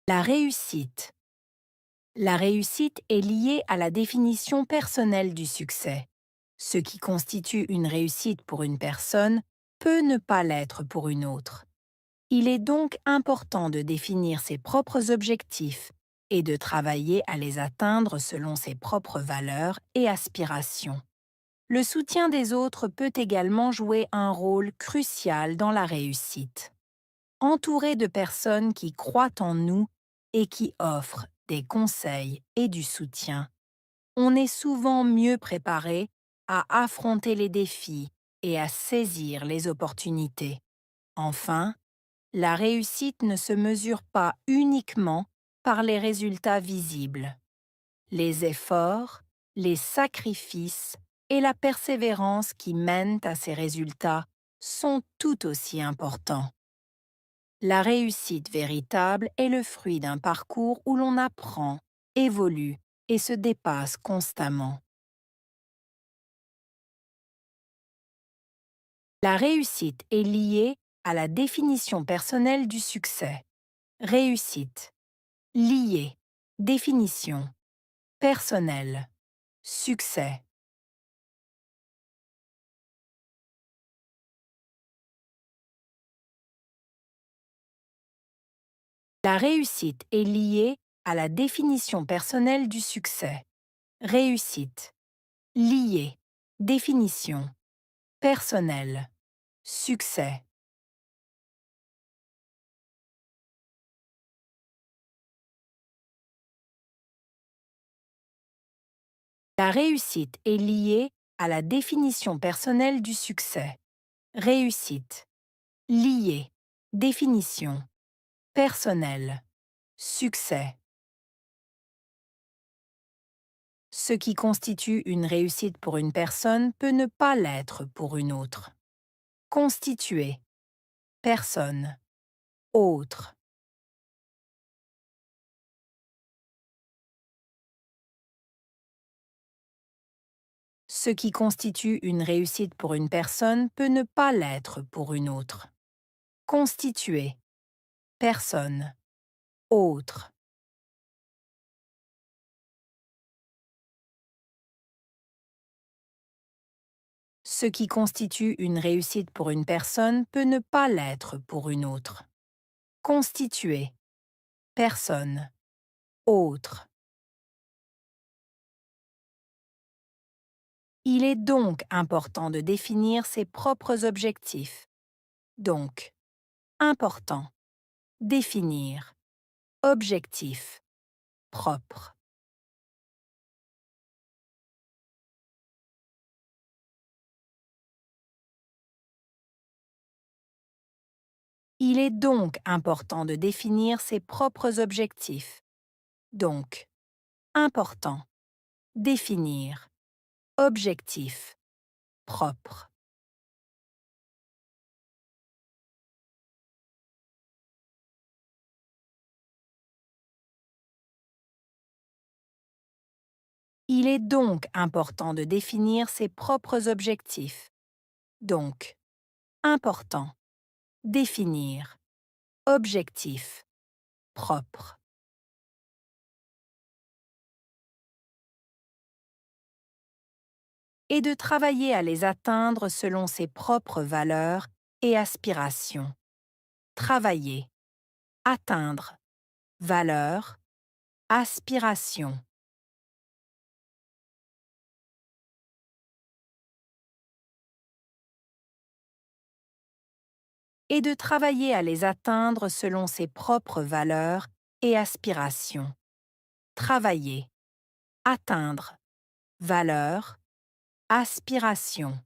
La réussite. La réussite est liée à la définition personnelle du succès. Ce qui constitue une réussite pour une personne peut ne pas l'être pour une autre. Il est donc important de définir ses propres objectifs et de travailler à les atteindre selon ses propres valeurs et aspirations. Le soutien des autres peut également jouer un rôle crucial dans la réussite. Entouré de personnes qui croient en nous et qui offrent des conseils et du soutien, on est souvent mieux préparé à affronter les défis et à saisir les opportunités. Enfin, la réussite ne se mesure pas uniquement par les résultats visibles. Les efforts, les sacrifices et la persévérance qui mènent à ces résultats sont tout aussi importants. La réussite véritable est le fruit d'un parcours où l'on apprend, évolue et se dépasse constamment. La réussite est liée à la définition personnelle du succès. Réussite. Lié. Définition. Personnel. Succès. La réussite est liée à la définition personnelle du succès. Réussite. Lié. Définition. Personnel. Succès. La réussite est liée à la définition personnelle du succès. Réussite. Lié. Définition. Personnel. Succès. Ce qui constitue une réussite pour une personne peut ne pas l'être pour une autre. Constituer. Personne. Autre. Ce qui constitue une réussite pour une personne peut ne pas l'être pour une autre. Constituer. Personne. Autre. Ce qui constitue une réussite pour une personne peut ne pas l'être pour une autre. Constituer. Personne. Autre. Il est donc important de définir ses propres objectifs. Donc, important. Définir. Objectif. Propre. Il est donc important de définir ses propres objectifs. Donc, important. Définir. Objectif. Propre. Il est donc important de définir ses propres objectifs. Donc, important. Définir. Objectif. Propre. Et de travailler à les atteindre selon ses propres valeurs et aspirations. Travailler. Atteindre. Valeurs. Aspiration. Et de travailler à les atteindre selon ses propres valeurs et aspirations. Travailler. Atteindre. Valeurs. Aspiration.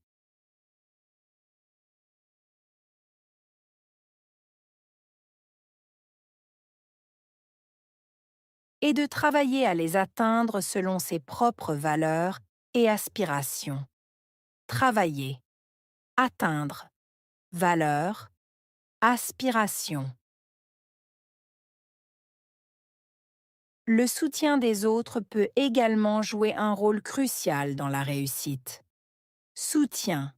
Et de travailler à les atteindre selon ses propres valeurs et aspirations. Travailler. Atteindre. Valeurs. Aspiration. Le soutien des autres peut également jouer un rôle crucial dans la réussite. Soutien.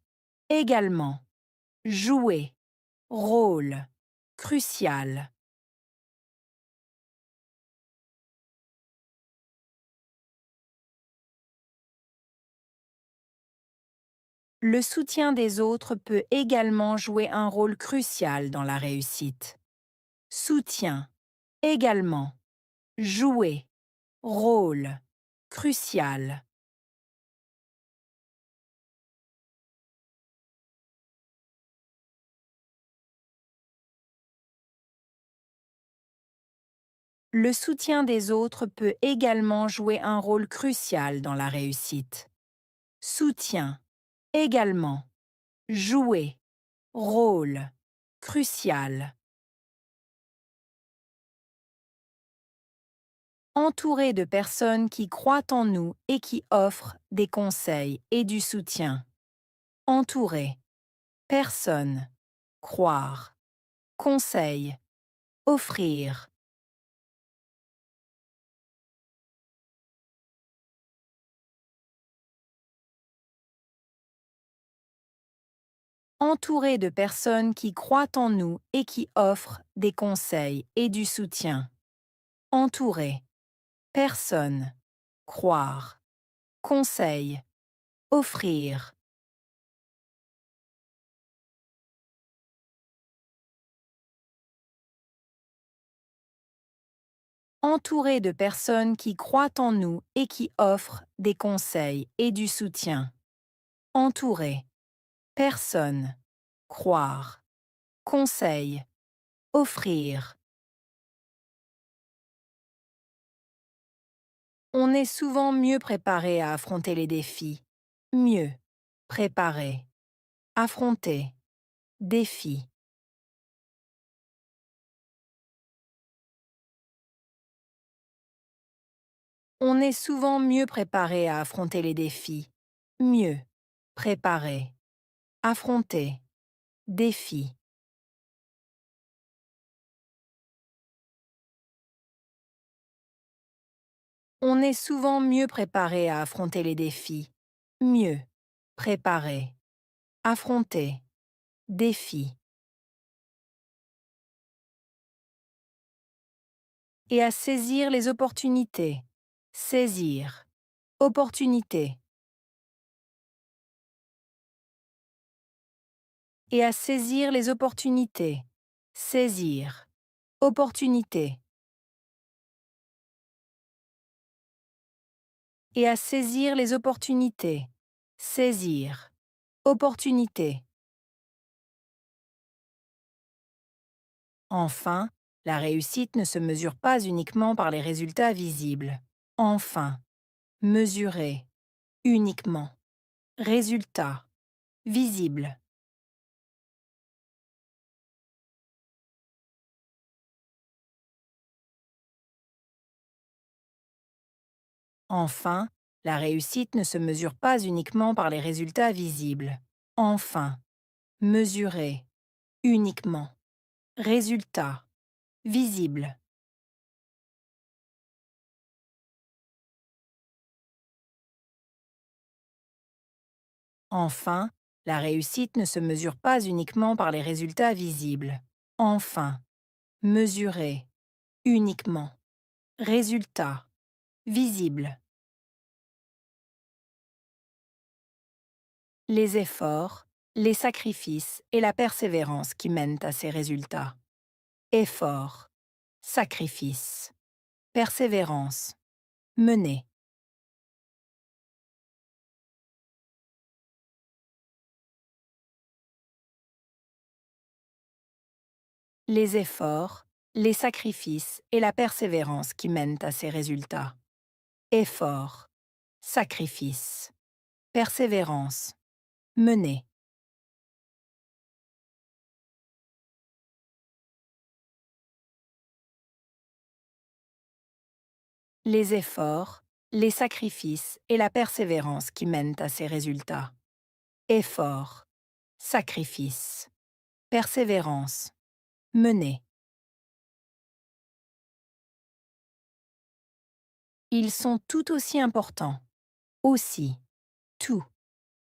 Également. Jouer. Rôle. Crucial. Le soutien des autres peut également jouer un rôle crucial dans la réussite. Soutien, également, jouer, rôle, crucial. Le soutien des autres peut également jouer un rôle crucial dans la réussite. Soutien, également, jouer, rôle, crucial. Entouré de personnes qui croient en nous et qui offrent des conseils et du soutien. Entouré, personne, croire, conseil, offrir. Entouré de personnes qui croient en nous et qui offrent des conseils et du soutien. Entouré, personne, croire, conseil, offrir. Entouré de personnes qui croient en nous et qui offrent des conseils et du soutien. Entouré, personne, croire, conseil, offrir. On est souvent mieux préparé à affronter les défis. Mieux, préparé, affronter, défi. On est souvent mieux préparé à affronter les défis. Mieux, préparé, affronter, défi. On est souvent mieux préparé à affronter les défis. Mieux, préparé, affronter, défi. Et à saisir les opportunités. Saisir, opportunité. Et à saisir les opportunités. Saisir, opportunité. Et à saisir les opportunités. Saisir, opportunité. Enfin, la réussite ne se mesure pas uniquement par les résultats visibles. Enfin, mesurer, uniquement. Résultat, visible. Enfin, la réussite ne se mesure pas uniquement par les résultats visibles. Enfin, mesurer, uniquement. Résultat, visible. Enfin, la réussite ne se mesure pas uniquement par les résultats visibles. Enfin, mesurer, uniquement. Résultat, visible. Les efforts, les sacrifices et la persévérance qui mènent à ces résultats. Efforts, sacrifices, persévérance, mener. Les efforts, les sacrifices et la persévérance qui mènent à ces résultats. Efforts, sacrifices, persévérance, mener. Les efforts, les sacrifices et la persévérance qui mènent à ces résultats. Efforts, sacrifices, persévérance, mener. Ils sont tout aussi importants. Aussi, tout,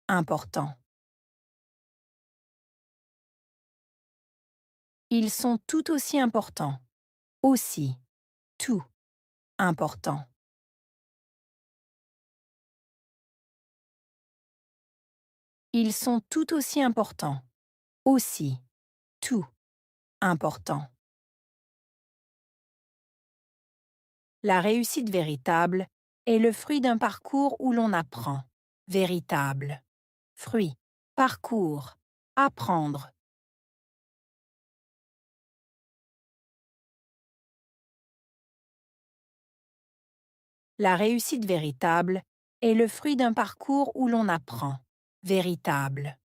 important. Ils sont tout aussi importants. Aussi, tout, important. Ils sont tout aussi importants. Aussi. Tout. Important. La réussite véritable est le fruit d'un parcours où l'on apprend. Véritable. Fruit. Parcours. Apprendre. La réussite véritable est le fruit d'un parcours où l'on apprend. Véritable.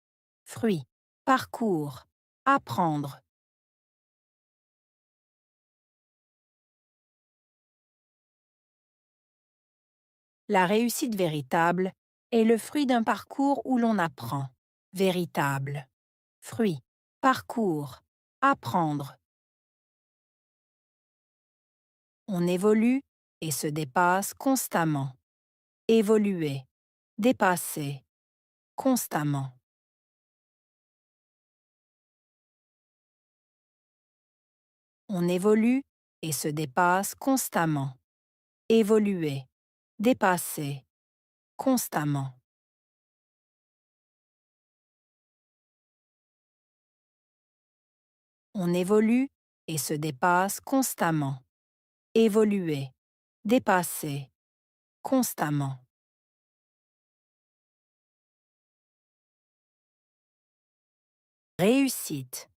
Fruit. Parcours. Apprendre. La réussite véritable est le fruit d'un parcours où l'on apprend. Véritable. Fruit. Parcours. Apprendre. On évolue et se dépasse constamment. Évoluer. Dépasser. Constamment. On évolue et se dépasse constamment. Évoluer. Dépasser. Constamment. On évolue et se dépasse constamment. Évoluer. Dépasser. Constamment. Réussite.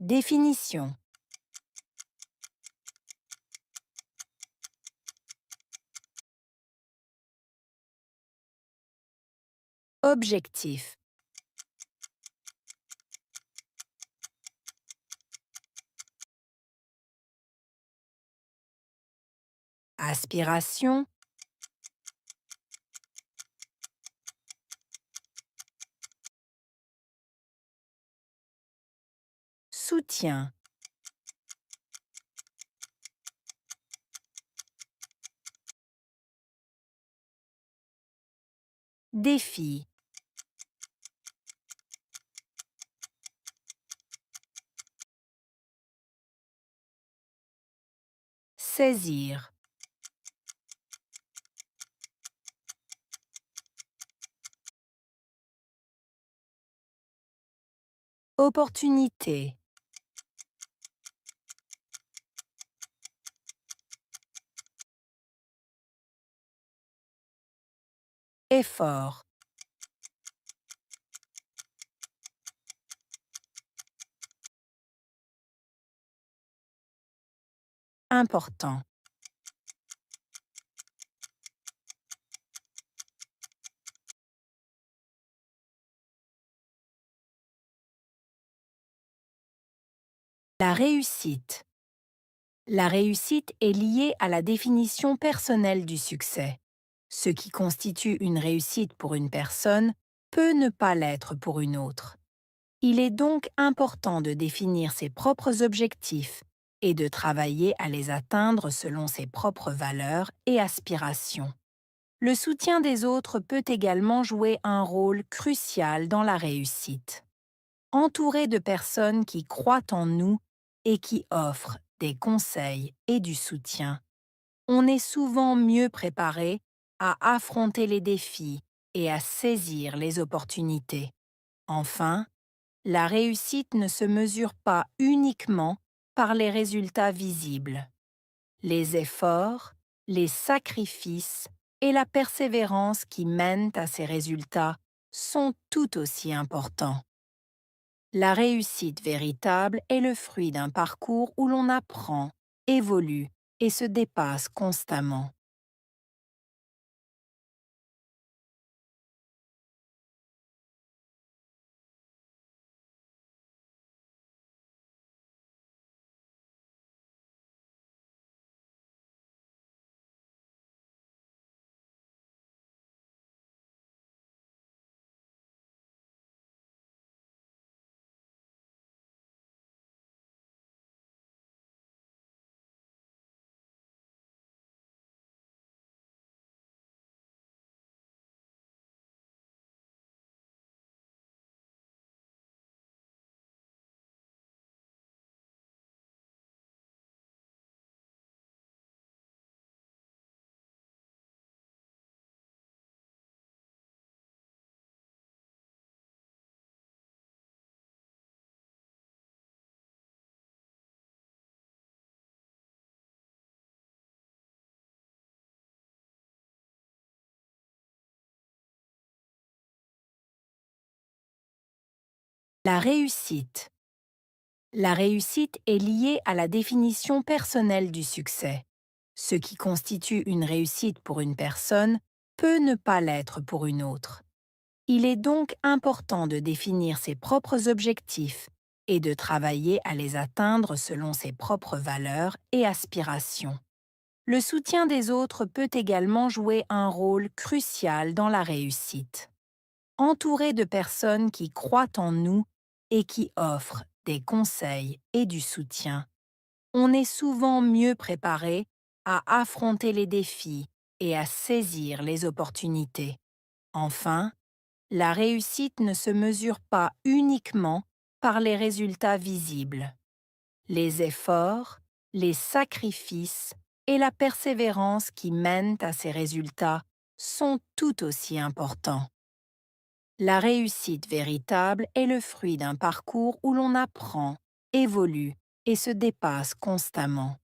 Définition. Objectif. Aspiration. Soutien. Défi. Saisir. Opportunité. Effort. Important. La réussite. La réussite est liée à la définition personnelle du succès. Ce qui constitue une réussite pour une personne peut ne pas l'être pour une autre. Il est donc important de définir ses propres objectifs et de travailler à les atteindre selon ses propres valeurs et aspirations. Le soutien des autres peut également jouer un rôle crucial dans la réussite. Entouré de personnes qui croient en nous et qui offrent des conseils et du soutien, on est souvent mieux préparé à affronter les défis et à saisir les opportunités. Enfin, la réussite ne se mesure pas uniquement par les résultats visibles. Les efforts, les sacrifices et la persévérance qui mènent à ces résultats sont tout aussi importants. La réussite véritable est le fruit d'un parcours où l'on apprend, évolue et se dépasse constamment. La réussite. La réussite est liée à la définition personnelle du succès. Ce qui constitue une réussite pour une personne peut ne pas l'être pour une autre. Il est donc important de définir ses propres objectifs et de travailler à les atteindre selon ses propres valeurs et aspirations. Le soutien des autres peut également jouer un rôle crucial dans la réussite. Entouré de personnes qui croient en nous et qui offrent des conseils et du soutien, on est souvent mieux préparé à affronter les défis et à saisir les opportunités. Enfin, la réussite ne se mesure pas uniquement par les résultats visibles. Les efforts, les sacrifices et la persévérance qui mènent à ces résultats sont tout aussi importants. La réussite véritable est le fruit d'un parcours où l'on apprend, évolue et se dépasse constamment.